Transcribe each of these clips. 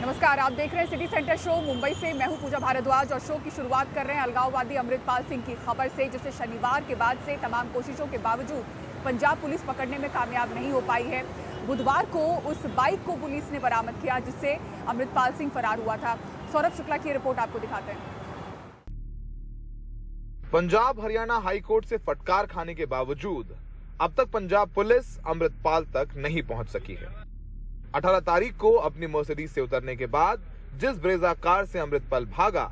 नमस्कार, आप देख रहे हैं सिटी सेंटर शो। मुंबई से मैं हूं पूजा भारद्वाज और शो की शुरुआत कर रहे हैं अलगाववादी अमृतपाल सिंह की खबर से, जिसे शनिवार के बाद से तमाम कोशिशों के बावजूद पंजाब पुलिस पकड़ने में कामयाब नहीं हो पाई है। बुधवार को उस बाइक को पुलिस ने बरामद किया जिससे अमृतपाल सिंह फरार हुआ था। सौरभ शुक्ला की रिपोर्ट आपको दिखाते हैं। पंजाब हरियाणा हाईकोर्ट से फटकार खाने के बावजूद अब तक पंजाब पुलिस अमृतपाल तक नहीं पहुंच सकी है। 18 तारीख को अपनी मर्सिडीज से उतरने के बाद जिस ब्रेजा कार से अमृतपाल भागा,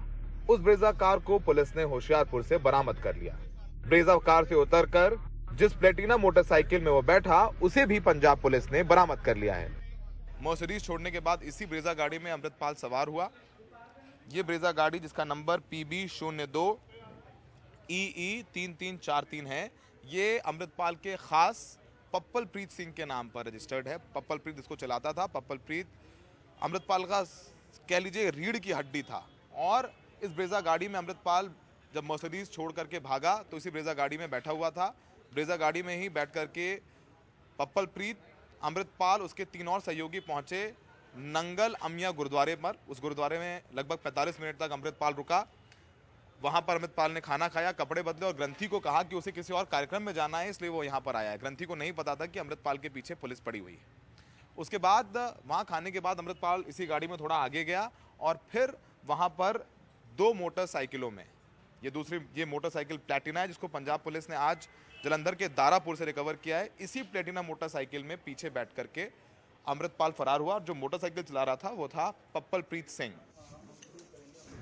उस ब्रेजा कार को पुलिस ने होशियारपुर से बरामद कर लिया। ब्रेजा कार से उतरकर जिस प्लेटिना मोटरसाइकिल में वो बैठा, उसे भी पंजाब पुलिस ने बरामद कर लिया है। मर्सिडीज छोड़ने के बाद इसी ब्रेजा गाड़ी में अमृतपाल सवार हुआ। ये ब्रेजा गाड़ी जिसका नंबर PB02 EE 3343 है, ये अमृतपाल के खास पप्पल प्रीत सिंह के नाम पर रजिस्टर्ड है। पप्पल प्रीत इसको चलाता था। पप्पल प्रीत अमृतपाल का कह लीजिए रीढ़ की हड्डी था। और इस ब्रेजा गाड़ी में अमृतपाल जब मर्सिडीज छोड़ करके भागा तो इसी ब्रेजा गाड़ी में बैठा हुआ था। ब्रेजा गाड़ी में ही बैठ करके पप्पल प्रीत, अमृतपाल, उसके 3 और सहयोगी पहुंचे नंगल अमिया गुरुद्वारे पर। उस गुरुद्वारे में लगभग 45 मिनट तक अमृतपाल रुका। वहां पर अमृतपाल ने खाना खाया, कपड़े बदले और ग्रंथी को कहा कि उसे किसी और कार्यक्रम में जाना है, इसलिए वो यहाँ पर आया है। ग्रंथी को नहीं पता था कि अमृतपाल के पीछे पुलिस पड़ी हुई है। उसके बाद वहाँ खाने के बाद अमृतपाल इसी गाड़ी में थोड़ा आगे गया और फिर वहाँ पर 2 मोटरसाइकिलों में, ये मोटरसाइकिल प्लेटिना है जिसको पंजाब पुलिस ने आज जलंधर के दारापुर से रिकवर किया है। इसी प्लेटिना मोटरसाइकिल में पीछे बैठ करके अमृतपाल फरार हुआ। जो मोटरसाइकिल चला रहा था वो था पप्पल प्रीत सिंह।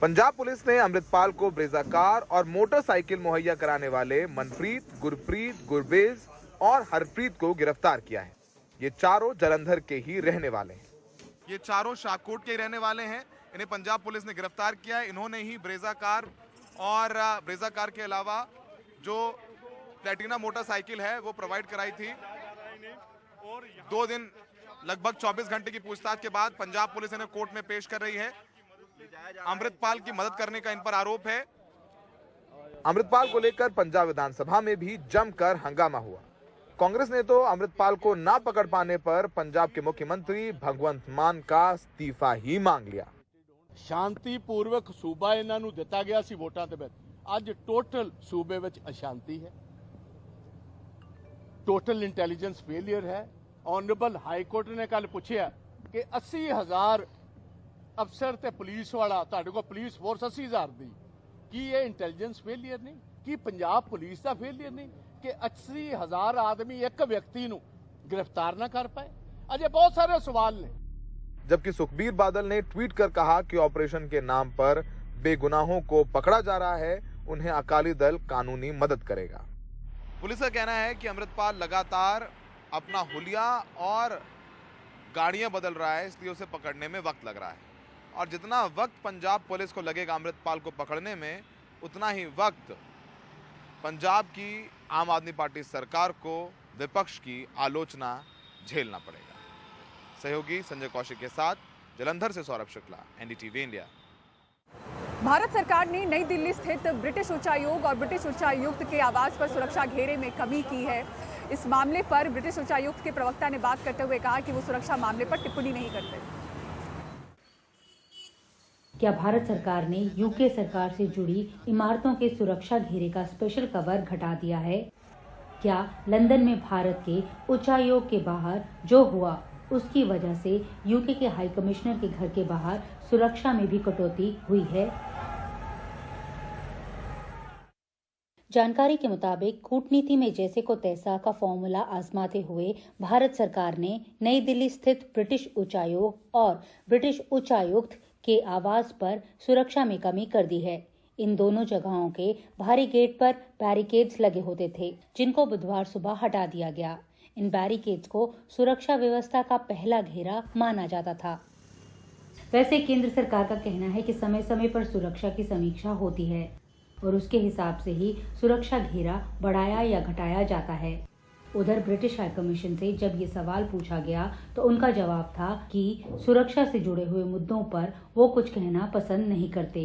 पंजाब पुलिस ने अमृतपाल को ब्रेजा कार और मोटरसाइकिल मुहैया कराने वाले मनप्रीत, गुरप्रीत, गुरबेज और हरप्रीत को गिरफ्तार किया है। ये चारों जलंधर के ही रहने वाले हैं। ये चारों शाहकोट के रहने वाले हैं। इन्हें पंजाब पुलिस ने गिरफ्तार किया है। इन्होंने ही ब्रेजा कार और ब्रेजा कार के अलावा जो प्लेटिना मोटरसाइकिल है वो प्रोवाइड कराई थी। 2 दिन लगभग 24 घंटे की पूछताछ के बाद पंजाब पुलिस इन्हें कोर्ट में पेश कर रही है। अमृतपाल की मदद करने का इन पर आरोप है। अमृतपाल को लेकर पंजाब विधानसभा में भी जमकर हंगामा हुआ। कांग्रेस ने तो अमृतपाल को ना पकड़ पाने पर पंजाब के मुख्यमंत्री भगवंत मान का इस्तीफा ही मांग लिया। शांतिपूर्वक सूबा इन्हां नूं दिता गया सी वोटां दे विच, अज टोटल सूबे विच अशांति है, टोटल इंटैलीजेंस फेलियर है। ऑनरेबल हाई कोर्ट ने कल पूछा कि 80,000 अफसर ते पुलिस वाला तुहाडे कोल पुलिस फोर्स 80,000 दी, की ये इंटैलीजेंस फेलियर नहीं, की पंजाब पुलिस का फेलियर नहीं कि 80,000 आदमी एक व्यक्ति नूं गिरफ्तार ना कर पाए। अजे बहुत सारे सवाल ने। जबकि सुखबीर बादल ने ट्वीट कर कहा कि ऑपरेशन के नाम पर बेगुनाहों को पकड़ा जा रहा है, उन्हें अकाली दल कानूनी मदद करेगा। पुलिस का कहना है कि अमृतपाल लगातार अपना हुलिया और गाड़ियां बदल रहा है, इसलिए उसे पकड़ने में वक्त लग रहा है। और जितना वक्त पंजाब पुलिस को लगेगा अमृतपाल को पकड़ने में, उतना ही वक्त पंजाब की आम आदमी पार्टी सरकार को विपक्ष की आलोचना झेलना पड़ेगा। सहयोगी संजय कौशिक के साथ जलंधर से सौरभ शुक्ला, NDTV इंडिया। भारत सरकार ने नई दिल्ली स्थित ब्रिटिश उच्चायोग और ब्रिटिश उच्चायुक्त के आवास पर सुरक्षा घेरे में कमी की है। इस मामले पर ब्रिटिश उच्चायुक्त के प्रवक्ता ने बात करते हुए कहा कि वो सुरक्षा मामले पर टिप्पणी नहीं करते। क्या भारत सरकार ने यूके सरकार से जुड़ी इमारतों के सुरक्षा घेरे का स्पेशल कवर घटा दिया है? क्या लंदन में भारत के उच्चायोग के बाहर जो हुआ उसकी वजह से यूके के हाई कमिश्नर के घर के बाहर सुरक्षा में भी कटौती हुई है? जानकारी के मुताबिक कूटनीति में जैसे को तैसा का फॉर्मूला आजमाते हुए भारत सरकार ने नई दिल्ली स्थित ब्रिटिश उच्चायोग और ब्रिटिश उच्चायुक्त के आवास पर सुरक्षा में कमी कर दी है। इन दोनों जगहों के बाहरी गेट पर बैरिकेड्स लगे होते थे, जिनको बुधवार सुबह हटा दिया गया। इन बैरिकेड्स को सुरक्षा व्यवस्था का पहला घेरा माना जाता था। वैसे केंद्र सरकार का कहना है कि समय समय पर सुरक्षा की समीक्षा होती है और उसके हिसाब से ही सुरक्षा घेरा बढ़ाया या घटाया जाता है। उधर ब्रिटिश हाई कमीशन से जब ये सवाल पूछा गया तो उनका जवाब था कि सुरक्षा से जुड़े हुए मुद्दों पर वो कुछ कहना पसंद नहीं करते।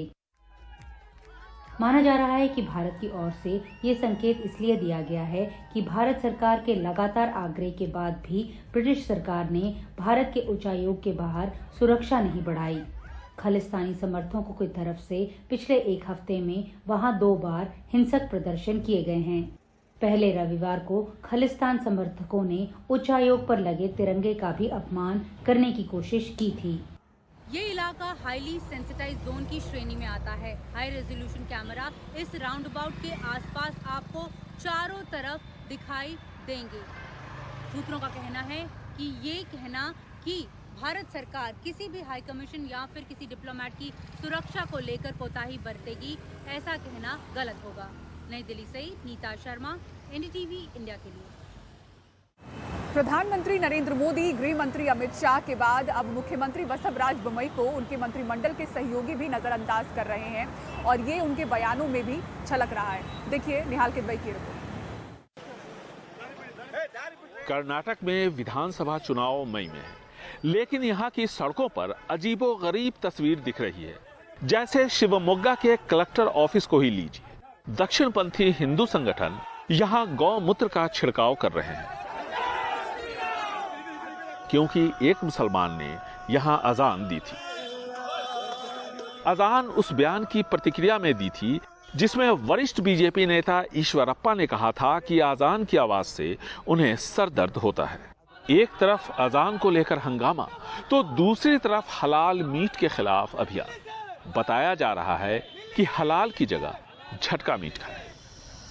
माना जा रहा है कि भारत की ओर से ये संकेत इसलिए दिया गया है कि भारत सरकार के लगातार आग्रह के बाद भी ब्रिटिश सरकार ने भारत के उच्चायोग के बाहर सुरक्षा नहीं बढ़ाई। खालिस्तानी समर्थकों की तरफ से पिछले एक हफ्ते में वहां 2 बार हिंसक प्रदर्शन किए गए हैं। पहले रविवार को खालिस्तान समर्थकों ने उच्चायोग पर लगे तिरंगे का भी अपमान करने की कोशिश की थी। ये इलाका हाईली सेंसिटाइज जोन की श्रेणी में आता है। हाई रेजोल्यूशन कैमरा इस राउंडअबाउट के आसपास आपको चारों तरफ दिखाई देंगे। सूत्रों का कहना है कि ये कहना कि भारत सरकार किसी भी हाई कमीशन या फिर किसी डिप्लोमेट की सुरक्षा को लेकर कोताही बरतेगी, ऐसा कहना गलत होगा। नई दिल्ली से नीता शर्मा, एनडीटीवी इंडिया के लिए। प्रधानमंत्री नरेंद्र मोदी, गृह मंत्री अमित शाह के बाद अब मुख्यमंत्री बसवराज बोम्मई को उनके मंत्रिमंडल के सहयोगी भी नजरअंदाज कर रहे हैं और ये उनके बयानों में भी झलक रहा है। देखिए निहाल किदवई की रिपोर्ट। कर्नाटक में विधानसभा चुनाव मई में है, लेकिन यहाँ की सड़कों पर अजीबोगरीब तस्वीर दिख रही है। जैसे शिवमोग्गा के कलेक्टर ऑफिस को ही लीजिए। दक्षिणपंथी हिंदू संगठन यहाँ गौमूत्र का छिड़काव कर रहे हैं, क्योंकि एक मुसलमान ने यहां अजान दी थी। अजान उस बयान की प्रतिक्रिया में दी थी जिसमें वरिष्ठ बीजेपी नेता ईश्वरप्पा ने कहा था कि अजान की आवाज से उन्हें सर दर्द होता है। एक तरफ अजान को लेकर हंगामा तो दूसरी तरफ हलाल मीट के खिलाफ अभियान। बताया जा रहा है कि हलाल की जगह झटका मीट खाए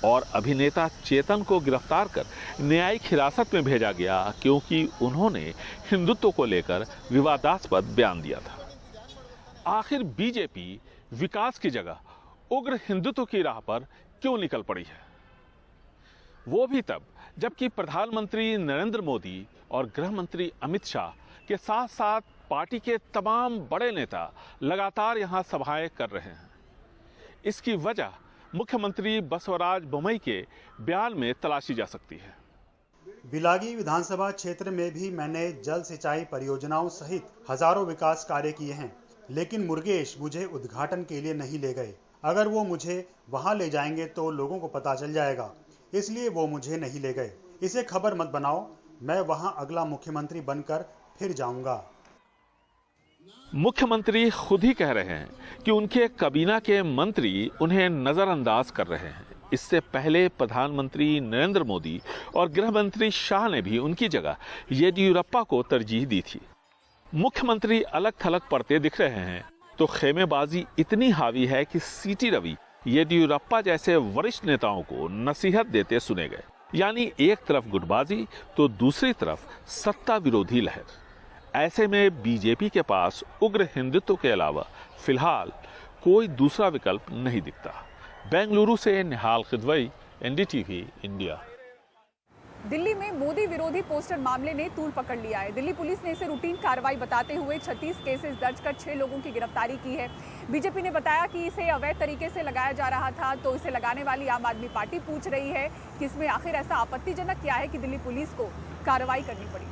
और अभिनेता चेतन को गिरफ्तार कर न्यायिक हिरासत में भेजा गया क्योंकि उन्होंने हिंदुत्व को लेकर विवादास्पद बयान दिया था। आखिर बीजेपी विकास की जगह उग्र हिंदुत्व की राह पर क्यों निकल पड़ी है? वो भी तब जबकि प्रधानमंत्री नरेंद्र मोदी और गृह मंत्री अमित शाह के साथ साथ पार्टी के तमाम बड़े नेता लगातार यहां सभाएं कर रहे हैं। इसकी वजह मुख्यमंत्री बसवराज बोम्मई के बयान में तलाशी जा सकती है। बिलागी विधानसभा क्षेत्र में भी मैंने जल सिंचाई परियोजनाओं सहित हजारों विकास कार्य किए हैं, लेकिन मुरुगेश मुझे उद्घाटन के लिए नहीं ले गए। अगर वो मुझे वहां ले जाएंगे तो लोगों को पता चल जाएगा, इसलिए वो मुझे नहीं ले गए। इसे खबर मत बनाओ, मैं वहां अगला मुख्यमंत्री बनकर फिर जाऊंगा। मुख्यमंत्री खुद ही कह रहे हैं कि उनके काबीना के मंत्री उन्हें नजरअंदाज कर रहे हैं। इससे पहले प्रधानमंत्री नरेंद्र मोदी और गृह मंत्री शाह ने भी उनकी जगह येदियुरप्पा को तरजीह दी थी। मुख्यमंत्री अलग थलग पड़ते दिख रहे हैं तो खेमेबाजी इतनी हावी है कि सीटी रवि येदियुरप्पा जैसे वरिष्ठ नेताओं को नसीहत देते सुने गए। यानी एक तरफ गुटबाजी तो दूसरी तरफ सत्ता विरोधी लहर। ऐसे में बीजेपी के पास उग्र हिंदुत्व के अलावा फिलहाल कोई दूसरा विकल्प नहीं दिखता। बेंगलुरु से निहाल किदवई, एनडीटीवी इंडिया। दिल्ली में मोदी विरोधी पोस्टर मामले ने तूल पकड़ लिया है। दिल्ली पुलिस ने इसे रूटीन कार्रवाई बताते हुए 36 केसेस दर्ज कर 6 लोगों की गिरफ्तारी की है। बीजेपी ने बताया कि इसे अवैध तरीके से लगाया जा रहा था, तो इसे लगाने वाली आम आदमी पार्टी पूछ रही है कि इसमें आखिर ऐसा आपत्तिजनक क्या है कि दिल्ली पुलिस को कार्रवाई करनी पड़ी।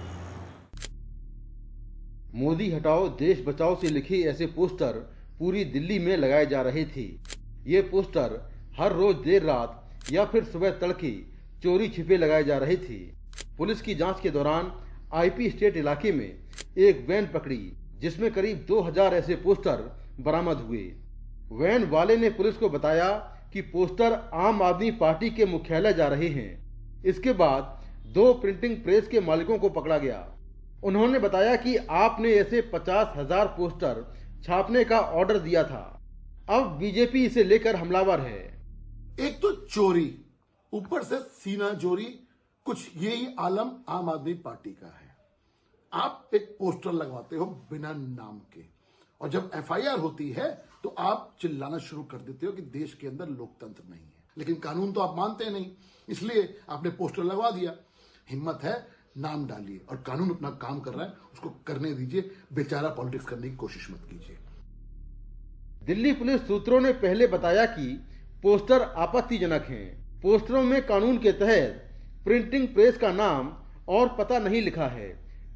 मोदी हटाओ देश बचाओ से लिखे ऐसे पोस्टर पूरी दिल्ली में लगाए जा रहे थे। ये पोस्टर हर रोज देर रात या फिर सुबह तड़के चोरी छिपे लगाए जा रहे थे। पुलिस की जांच के दौरान आईपी स्टेट इलाके में एक वैन पकड़ी जिसमें करीब 2000 ऐसे पोस्टर बरामद हुए। वैन वाले ने पुलिस को बताया कि पोस्टर आम आदमी पार्टी के मुख्यालय जा रहे हैं। इसके बाद 2 प्रिंटिंग प्रेस के मालिकों को पकड़ा गया। उन्होंने बताया कि आपने ऐसे 50,000 पोस्टर छापने का ऑर्डर दिया था। अब बीजेपी इसे लेकर हमलावर है। एक तो चोरी, ऊपर से सीना चोरी, कुछ यही आलम आम आदमी पार्टी का है। आप एक पोस्टर लगवाते हो बिना नाम के और जब एफआईआर होती है तो आप चिल्लाना शुरू कर देते हो कि देश के अंदर लोकतंत्र नहीं है। लेकिन कानून तो आप मानते नहीं, इसलिए आपने पोस्टर लगवा दिया। हिम्मत है नाम डालिए और कानून अपना काम कर रहा है, उसको करने दीजिए। बेचारा पॉलिटिक्स करने की कोशिश मत कीजिए। दिल्ली पुलिस सूत्रों ने पहले बताया कि पोस्टर आपत्तिजनक हैं। पोस्टरों में कानून के तहत प्रिंटिंग प्रेस का नाम और पता नहीं लिखा है,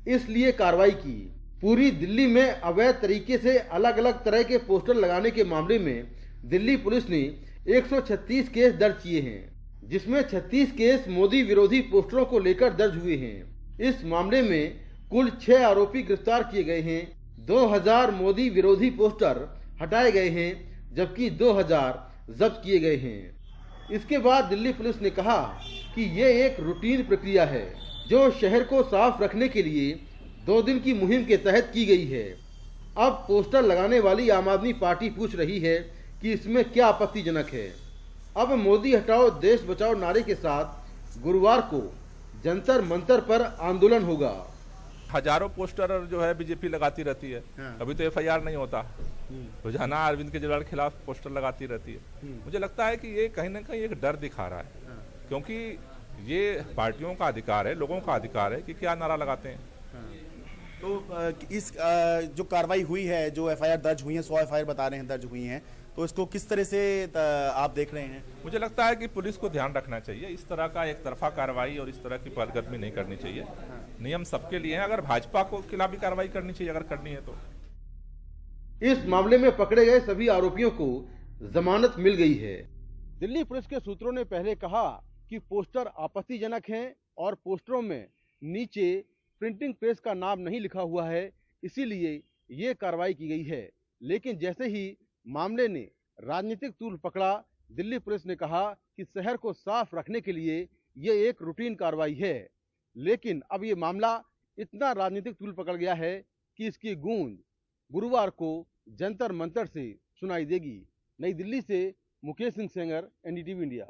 इसलिए कार्रवाई की। पूरी दिल्ली में अवैध तरीके से अलग अलग तरह के पोस्टर लगाने के मामले में दिल्ली पुलिस ने 136 केस दर्ज किए हैं, जिसमें 36 केस मोदी विरोधी पोस्टरों को लेकर दर्ज हुए हैं। इस मामले में कुल 6 आरोपी गिरफ्तार किए गए हैं। 2000 मोदी विरोधी पोस्टर हटाए गए हैं, जबकि 2000 जब्त किए गए हैं। इसके बाद दिल्ली पुलिस ने कहा कि ये एक रूटीन प्रक्रिया है जो शहर को साफ रखने के लिए 2 दिन की मुहिम के तहत की गई है। अब पोस्टर लगाने वाली आम आदमी पार्टी पूछ रही है कि इसमें क्या आपत्तिजनक है। अब मोदी हटाओ देश बचाओ नारे के साथ गुरुवार को जंतर मंतर पर आंदोलन होगा। हजारों पोस्टर जो है बीजेपी लगाती रहती है। अभी तो एफआईआर नहीं होता, रोजाना अरविंद केजरीवाल के खिलाफ पोस्टर लगाती रहती है। मुझे लगता है कि ये कहीं ना कहीं एक डर दिखा रहा है, क्योंकि ये पार्टियों का अधिकार है, लोगों का अधिकार है कि क्या नारा लगाते हैं। तो इस जो कार्रवाई हुई है, जो एफआईआर दर्ज हुई है, 100 एफआईआर बता रहे हैं दर्ज हुई हैं, तो इसको किस तरह से आप देख रहे हैं? मुझे लगता है कि पुलिस को ध्यान रखना चाहिए, इस तरह का एक तरफा कार्रवाई और इस तरह की पहलकदमी नहीं करनी चाहिए। नियम सबके लिए है, अगर भाजपा को खिलाफ भी कार्रवाई करनी चाहिए अगर करनी है तो। इस मामले में पकड़े गए सभी आरोपियों को जमानत मिल गई है। दिल्ली पुलिस के सूत्रों ने पहले कहा कि पोस्टर आपत्तिजनक हैं और पोस्टरों में नीचे प्रिंटिंग प्रेस का नाम नहीं लिखा हुआ है, इसीलिए ये कार्रवाई की गई है। लेकिन जैसे ही मामले ने राजनीतिक तूल पकड़ा, दिल्ली पुलिस ने कहा कि शहर को साफ रखने के लिए ये एक रूटीन कार्रवाई है। लेकिन अब ये मामला इतना राजनीतिक तूल पकड़ गया है कि इसकी गूंज गुरुवार को जंतर मंतर से सुनाई देगी। नई दिल्ली से मुकेश सिंह सेंगर, एनडीटीवी इंडिया।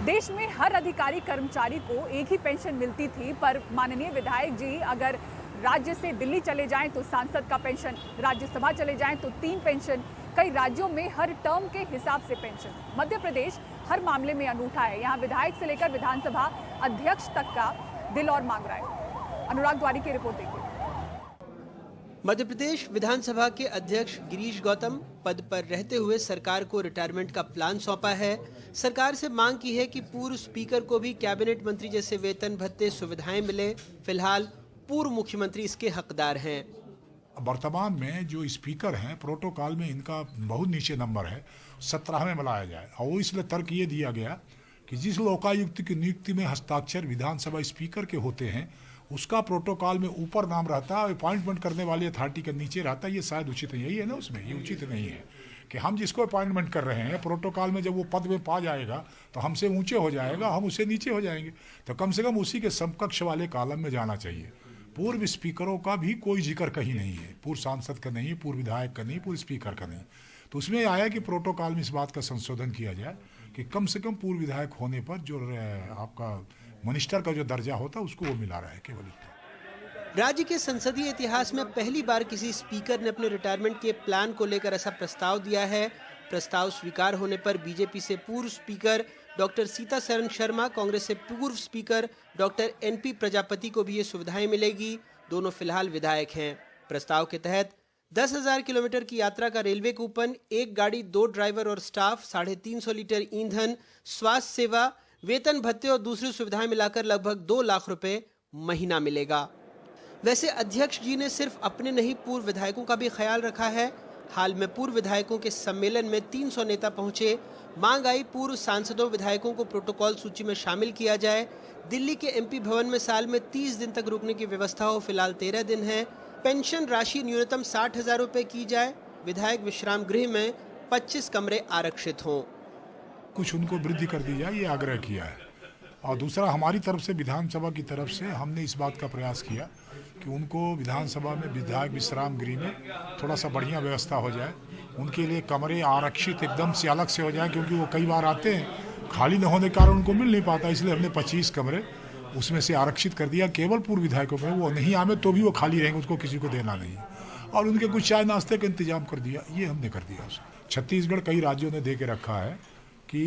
देश में हर अधिकारी कर्मचारी को एक ही पेंशन मिलती थी, पर माननीय विधायक जी अगर राज्य से दिल्ली चले जाएं तो सांसद का पेंशन, राज्यसभा चले जाएं तो 3 पेंशन, कई राज्यों में हर टर्म के हिसाब से पेंशन। मध्य प्रदेश हर मामले में अनूठा है, यहाँ विधायक से लेकर विधानसभा अध्यक्ष तक का दिल और मांग रहा है। अनुराग द्वारी की रिपोर्ट देखिए। मध्य प्रदेश विधानसभा के अध्यक्ष गिरीश गौतम पद पर रहते हुए सरकार को रिटायरमेंट का प्लान सौंपा है। सरकार से मांग की है कि पूर्व स्पीकर को भी कैबिनेट मंत्री जैसे वेतन भत्ते सुविधाएं मिले। फिलहाल पूर्व मुख्यमंत्री इसके हकदार हैं। वर्तमान में जो स्पीकर हैं, प्रोटोकॉल में इनका बहुत नीचे नंबर है, 17वें में लाया जाए। और वो इसलिए तर्क ये दिया गया कि जिस लोकायुक्त की नियुक्ति में हस्ताक्षर विधानसभा स्पीकर के होते हैं, उसका प्रोटोकॉल में ऊपर नाम रहता है, अपॉइंटमेंट करने वाली अथॉरिटी के नीचे रहता है। ये शायद उचित नहीं है ना, उसमें ये उचित नहीं है कि हम जिसको अपॉइंटमेंट कर रहे हैं प्रोटोकॉल में जब वो पद में पा जाएगा तो हमसे ऊंचे हो जाएगा, हम उससे नीचे हो जाएंगे। तो कम से कम उसी के समकक्ष वाले कॉलम में जाना चाहिए। पूर्व स्पीकरों का भी कोई जिक्र कहीं नहीं है, पूर्व सांसद का नहीं, पूर्व विधायक का नहीं, पूर्व स्पीकर का नहीं। तो उसमें आया कि प्रोटोकॉल में इस बात का संशोधन किया जाए कि कम से कम पूर्व विधायक होने पर जो आपका मिनिस्टर का जो दर्जा होता है उसको वो मिला रहा है केवल। राज्य के संसदीय इतिहास में पहली बार किसी स्पीकर ने अपने रिटायरमेंट के प्लान को लेकर ऐसा प्रस्ताव दिया है। प्रस्ताव स्वीकार होने पर बीजेपी से पूर्व स्पीकर डॉक्टर सीतासरण शर्मा, कांग्रेस से पूर्व स्पीकर डॉक्टर एनपी प्रजापति को भी ये सुविधाएं मिलेगी। दोनों फिलहाल विधायक हैं। प्रस्ताव के तहत 10,000 किलोमीटर की यात्रा का रेलवे कूपन, 1 गाड़ी 2 ड्राइवर और स्टाफ, 350 लीटर ईंधन, स्वास्थ्य सेवा, वेतन भत्ते और दूसरी सुविधाएं मिलाकर लगभग 2 लाख रुपए महीना मिलेगा। वैसे अध्यक्ष जी ने सिर्फ अपने नहीं पूर्व विधायकों का भी ख्याल रखा है। हाल में पूर्व विधायकों के सम्मेलन में 300 नेता पहुंचे। मांग आई पूर्व सांसदों विधायकों को प्रोटोकॉल सूची में शामिल किया जाए। दिल्ली के एमपी भवन में साल में 30 दिन तक रुकने की व्यवस्था हो, फिलहाल 13 दिन है। पेंशन राशि न्यूनतम 60,000 रुपए की जाए। विधायक विश्राम गृह में 25 कमरे आरक्षित हों। कुछ उनको वृद्धि कर दी जाए, ये आग्रह किया है। और दूसरा, हमारी तरफ से विधानसभा की तरफ से हमने इस बात का प्रयास किया कि उनको विधानसभा में विधायक विश्राम गृह में थोड़ा सा बढ़िया व्यवस्था हो जाए। उनके लिए कमरे आरक्षित एकदम से अलग से हो जाए, क्योंकि वो कई बार आते हैं, खाली न होने के कारण उनको मिल नहीं पाता। इसलिए हमने 25 कमरे उसमें से आरक्षित कर दिया केवल पूर्व विधायकों में। वो नहीं आवे तो भी वो खाली रहेंगे, उसको किसी को देना नहीं। और उनके कुछ चाय नाश्ते का इंतजाम कर दिया, ये हमने कर दिया। छत्तीसगढ़ कई राज्यों ने दे के रखा है कि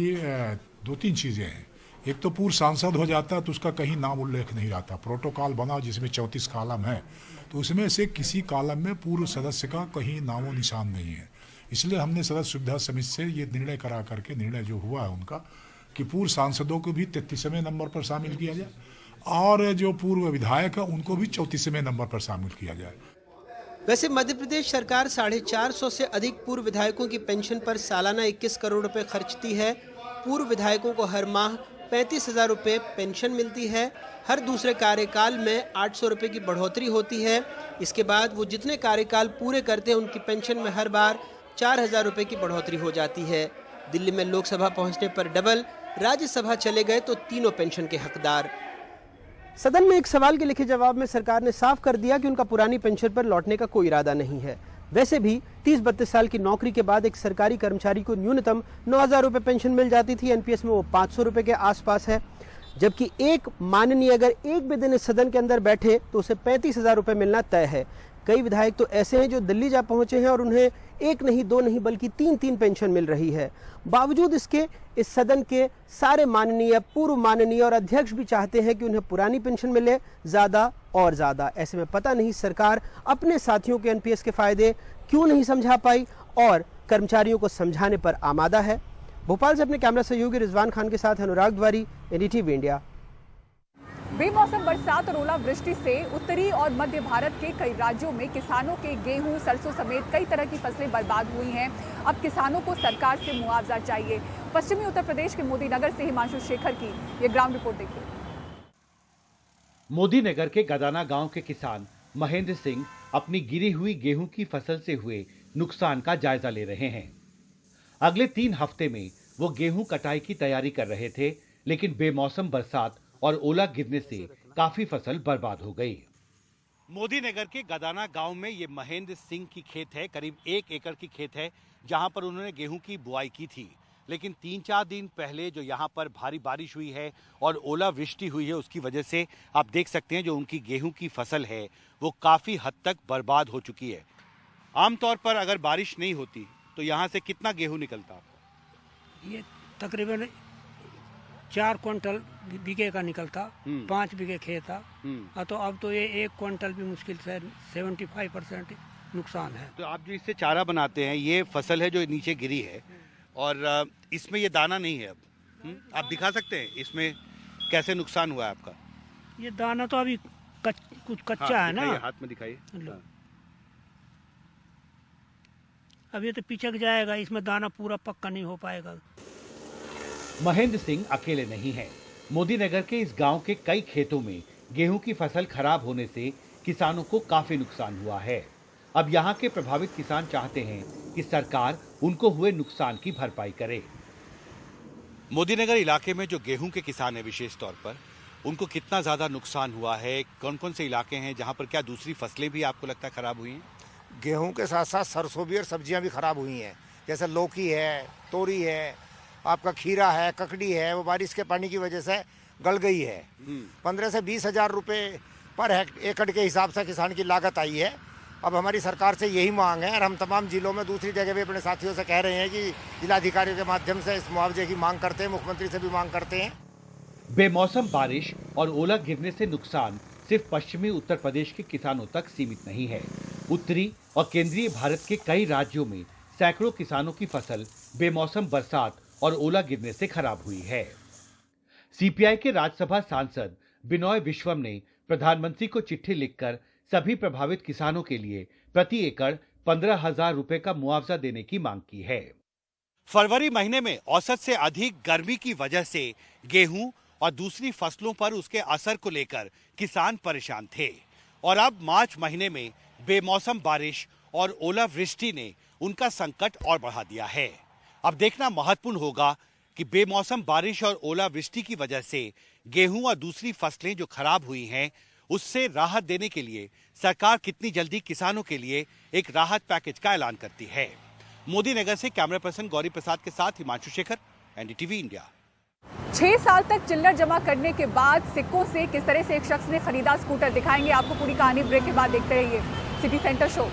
2-3 चीज़ें हैं। एक तो पूर्व सांसद हो जाता है तो उसका कहीं नाम उल्लेख नहीं रहता। प्रोटोकॉल बना जिसमें 34 कॉलम है, तो उसमें से किसी कॉलम में पूर्व सदस्य का कहीं नामो निशान नहीं है। इसलिए हमने सदस्य सुविधा समिति से ये निर्णय करा करके, निर्णय जो हुआ है उनका, कि पूर्व सांसदों को भी 33वें नंबर पर शामिल किया जाए और जो पूर्व विधायक है उनको भी 34वें नंबर पर शामिल किया जाए। वैसे मध्य प्रदेश सरकार 450 से अधिक पूर्व विधायकों की पेंशन पर सालाना 21 करोड़ रुपए खर्चती है। पूर्व विधायकों को हर माह 35,000 रुपये पेंशन मिलती है। हर दूसरे कार्यकाल में 800 रुपये की बढ़ोतरी होती है। इसके बाद वो जितने कार्यकाल पूरे करते हैं उनकी पेंशन में हर बार 4,000 रुपये की बढ़ोतरी हो जाती है। दिल्ली में लोकसभा पहुंचने पर डबल, राज्यसभा चले गए तो तीनों पेंशन के हकदार। सदन में एक सवाल के लिखे जवाब में सरकार ने साफ कर दिया कि उनका पुरानी पेंशन पर लौटने का कोई इरादा नहीं है। वैसे भी 30-32 साल की नौकरी के बाद एक सरकारी कर्मचारी को न्यूनतम 9,000 रुपये पेंशन मिल जाती थी। एनपीएस में वो 500 रुपये के आसपास है, जबकि एक माननीय अगर एक भी दिन इस सदन के अंदर बैठे तो उसे 35,000 रुपये मिलना तय है। कई विधायक तो ऐसे हैं जो दिल्ली जा पहुंचे हैं और उन्हें एक नहीं, दो नहीं, बल्कि 3-3 पेंशन मिल रही है। बावजूद इसके इस सदन के सारे माननीय, पूर्व माननीय और अध्यक्ष भी चाहते हैं कि उन्हें पुरानी पेंशन मिले, ज़्यादा और ज़्यादा। ऐसे में पता नहीं सरकार अपने साथियों के एनपीएस के फायदे क्यों नहीं समझा पाई और कर्मचारियों को समझाने पर आमादा है। भोपाल से अपने कैमरा सहयोगी रिजवान खान के साथ अनुराग द्वारी, एनडीटीवी इंडिया। बेमौसम बरसात और ओलावृष्टि से उत्तरी और मध्य भारत के कई राज्यों में किसानों के गेहूं, सरसों समेत कई तरह की फसलें बर्बाद हुई हैं। अब किसानों को सरकार से मुआवजा चाहिए। पश्चिमी उत्तर प्रदेश के मोदी नगर से हिमांशु शेखर की ये ग्राउंड रिपोर्ट देखिए। मोदी नगर के गदाना गांव के किसान महेंद्र सिंह अपनी गिरी हुई गेहूं की फसल से हुए नुकसान का जायजा ले रहे हैं। अगले 3 हफ्ते में वो गेहूं कटाई की तैयारी कर रहे थे, लेकिन बेमौसम बरसात और ओला गिरने से काफी फसल बर्बाद हो गई। मोदी नगर के गदाना गांव में ये महेंद्र सिंह की खेत है। करीब 1 एकड़ की खेत है जहां पर उन्होंने गेहूं की बुआई की थी। लेकिन 3-4 दिन पहले जो यहां पर भारी बारिश हुई है और ओलावृष्टि हुई है, उसकी वजह से आप देख सकते हैं जो उनकी गेहूं की फसल है वो काफी हद तक बर्बाद हो चुकी है। आमतौर पर अगर बारिश नहीं होती तो यहाँ से कितना गेहूं निकलता? ये तकरीबन 4 क्विंटल बीघे का निकलता, 5 बीघे खेत था। तो अब तो ये 1 क्विंटल भी मुश्किल से 75% नुकसान है। तो आप जो इससे चारा बनाते हैं, ये फसल है जो नीचे गिरी है और इसमें ये दाना नहीं है। अब आप दिखा सकते हैं इसमें कैसे नुकसान हुआ है आपका? ये दाना तो अभी कुछ कच्चा है ना। हाथ में दिखाइए। अब ये तो पिचक जाएगा, इसमें दाना पूरा पक्का नहीं हो पाएगा। महेंद्र सिंह अकेले नहीं हैं। मोदी नगर के इस गांव के कई खेतों में गेहूं की फसल खराब होने से किसानों को काफी नुकसान हुआ है। अब यहां के प्रभावित किसान चाहते हैं कि सरकार उनको हुए नुकसान की भरपाई करे। मोदी नगर इलाके में जो गेहूं के किसान हैं विशेष तौर पर, उनको कितना ज्यादा नुकसान हुआ है? कौन कौन से इलाके हैं जहां पर क्या दूसरी फसलें भी आपको लगता है खराब हुई हैं? गेहूं के साथ साथ सरसों भी और सब्जियां भी खराब हुई हैं। जैसे लौकी है, तोरी है, आपका खीरा है, ककड़ी है, वो बारिश के पानी की वजह से गल गई है। 15 से 20 हजार रुपये पर एकड़ के हिसाब से किसान की लागत आई है। अब हमारी सरकार से यही मांग है और हम तमाम जिलों में दूसरी जगह भी अपने साथियों से कह रहे हैं कि जिलाधिकारियों के माध्यम से इस मुआवजे की मांग करते हैं, मुख्यमंत्री से भी मांग करते हैं। बेमौसम बारिश और ओला गिरने से नुकसान सिर्फ पश्चिमी उत्तर प्रदेश के किसानों तक सीमित नहीं है। उत्तरी और केंद्रीय भारत के कई राज्यों में सैकड़ों किसानों की फसल बेमौसम बरसात और ओला गिरने से खराब हुई है। सीपीआई के राज्यसभा सांसद बिनोय विश्वम ने प्रधानमंत्री को चिट्ठी लिखकर सभी प्रभावित किसानों के लिए प्रति एकड़ 15,000 रुपए का मुआवजा देने की मांग की है। फरवरी महीने में औसत से अधिक गर्मी की वजह से गेहूं और दूसरी फसलों पर उसके असर को लेकर किसान परेशान थे और अब मार्च महीने में बेमौसम बारिश और ओलावृष्टि ने उनका संकट और बढ़ा दिया है। अब देखना महत्वपूर्ण होगा कि बेमौसम बारिश और ओलावृष्टि की वजह से गेहूं और दूसरी फसलें जो खराब हुई हैं, उससे राहत देने के लिए सरकार कितनी जल्दी किसानों के लिए एक राहत पैकेज का ऐलान करती है। मोदी नगर से कैमरा पर्सन गौरी प्रसाद के साथ हिमांशु शेखर, एनडीटीवी इंडिया। 6 साल तक चिल्लर जमा करने के बाद सिक्कों से किस तरह से एक शख्स ने खरीदा स्कूटर, दिखाएंगे आपको पूरी कहानी। ब्रेक के बाद देखते रहिए सिटी सेंटर शो।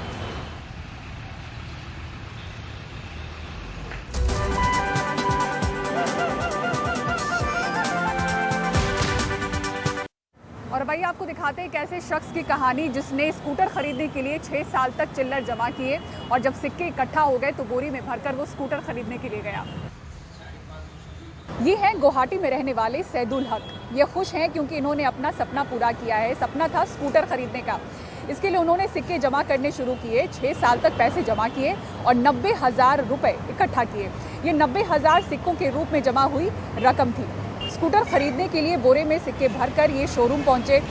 और अब आइए आपको दिखाते हैं कैसे शख्स की कहानी जिसने स्कूटर खरीदने के लिए 6 साल तक चिल्लर जमा किए और जब सिक्के इकट्ठा हो गए तो बोरी में भरकर वो स्कूटर खरीदने के लिए गया। ये है गुवाहाटी में रहने वाले सैदुल हक। ये खुश हैं क्योंकि इन्होंने अपना सपना पूरा किया है। सपना था स्कूटर खरीदने का। इसके लिए उन्होंने सिक्के जमा करने शुरू किए। 6 साल तक पैसे जमा किए और 90,000 रुपए इकट्ठा किए। ये 90,000 सिक्कों के रूप में जमा हुई रकम थी। स्कूटर खरीदने के लिए बोरे में सिक्के भरकर ये शोरूम पहुंचे।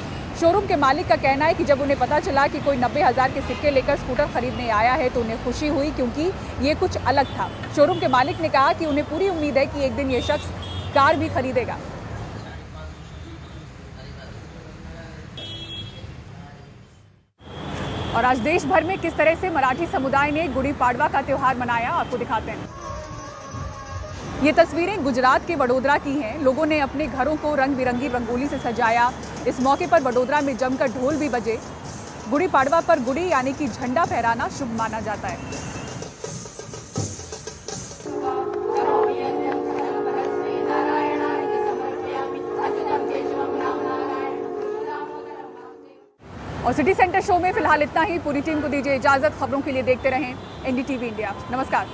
शोरूम के मालिक का कहना है कि जब उन्हें पता चला कि कोई 90,000 के सिक्के लेकर स्कूटर खरीदने आया है तो उन्हें खुशी हुई, क्योंकि ये कुछ अलग था। शोरूम के मालिक ने कहा कि उन्हें पूरी उम्मीद है कि एक दिन ये शख्स कार भी खरीदेगा। और आज देश भर में किस तरह से मराठी समुदाय ने गुड़ी पाड़वा का त्योहार मनाया, आपको दिखाते हैं। ये तस्वीरें गुजरात के वडोदरा की हैं। लोगों ने अपने घरों को रंग बिरंगी रंगोली से सजाया। इस मौके पर वडोदरा में जमकर ढोल भी बजे। गुड़ी पाड़वा पर गुड़ी यानी कि झंडा फहराना शुभ माना जाता है। और सिटी सेंटर शो में फिलहाल इतना ही। पूरी टीम को दीजिए इजाजत। खबरों के लिए देखते रहें NDTV इंडिया। नमस्कार।